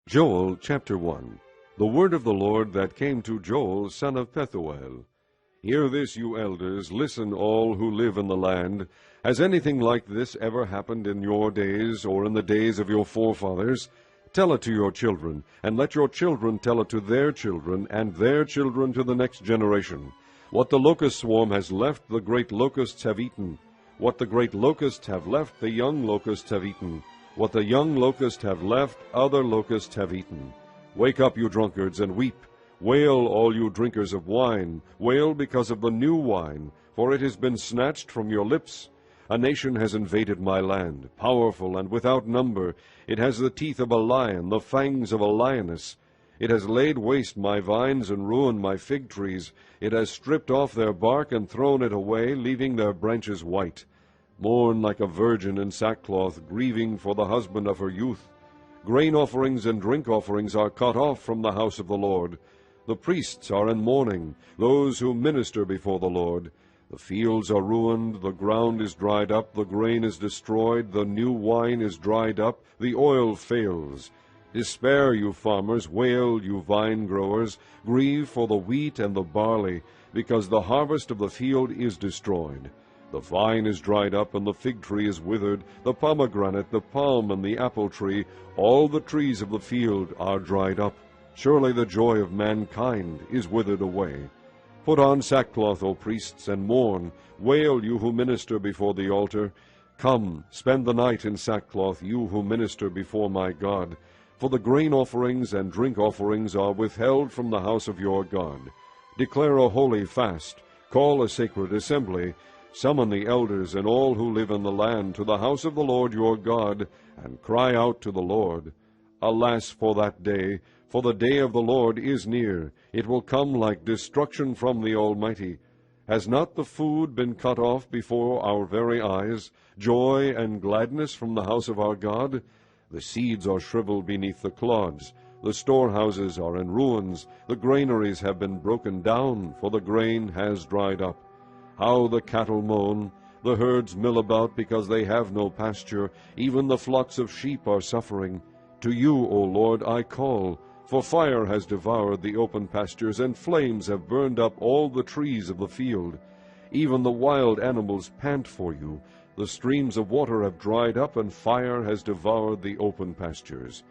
Joel chapter 1. The word of the Lord that came to Joel, son of Pethuel. Hear this, you elders, listen, all who live in the land. Has anything like this ever happened in your days, or in the days of your forefathers? Tell it to your children, and let your children tell it to their children, and their children to the next generation. What the locust swarm has left, the great locusts have eaten. What the great locusts have left, the young locusts have eaten. What the young locusts have left, other locusts have eaten. Wake up, you drunkards, and weep. Wail, all you drinkers of wine. Wail because of the new wine, for it has been snatched from your lips. A nation has invaded my land, powerful and without number. It has the teeth of a lion, the fangs of a lioness. It has laid waste my vines and ruined my fig trees. It has stripped off their bark and thrown it away, leaving their branches white. Mourn like a virgin in sackcloth, grieving for the husband of her youth. Grain offerings and drink offerings are cut off from the house of the Lord. The priests are in mourning, those who minister before the Lord. The fields are ruined, the ground is dried up, the grain is destroyed, the new wine is dried up, the oil fails. Despair, you farmers, wail, you vine growers, grieve for the wheat and the barley, because the harvest of the field is destroyed. The vine is dried up, and the fig tree is withered, the pomegranate, the palm, and the apple tree, all the trees of the field are dried up. Surely the joy of mankind is withered away. Put on sackcloth, O priests, and mourn. Wail, you who minister before the altar. Come, spend the night in sackcloth, you who minister before my God. For the grain offerings and drink offerings are withheld from the house of your God. Declare a holy fast, call a sacred assembly, summon the elders and all who live in the land to the house of the Lord your God, and cry out to the Lord. Alas for that day, for the day of the Lord is near. It will come like destruction from the Almighty. Has not the food been cut off before our very eyes, joy and gladness from the house of our God? The seeds are shriveled beneath the clods. The storehouses are in ruins. The granaries have been broken down, for the grain has dried up. How the cattle moan! The herds mill about because they have no pasture. Even the flocks of sheep are suffering. To you, O Lord, I call, for fire has devoured the open pastures, and flames have burned up all the trees of the field. Even the wild animals pant for you. The streams of water have dried up, and fire has devoured the open pastures.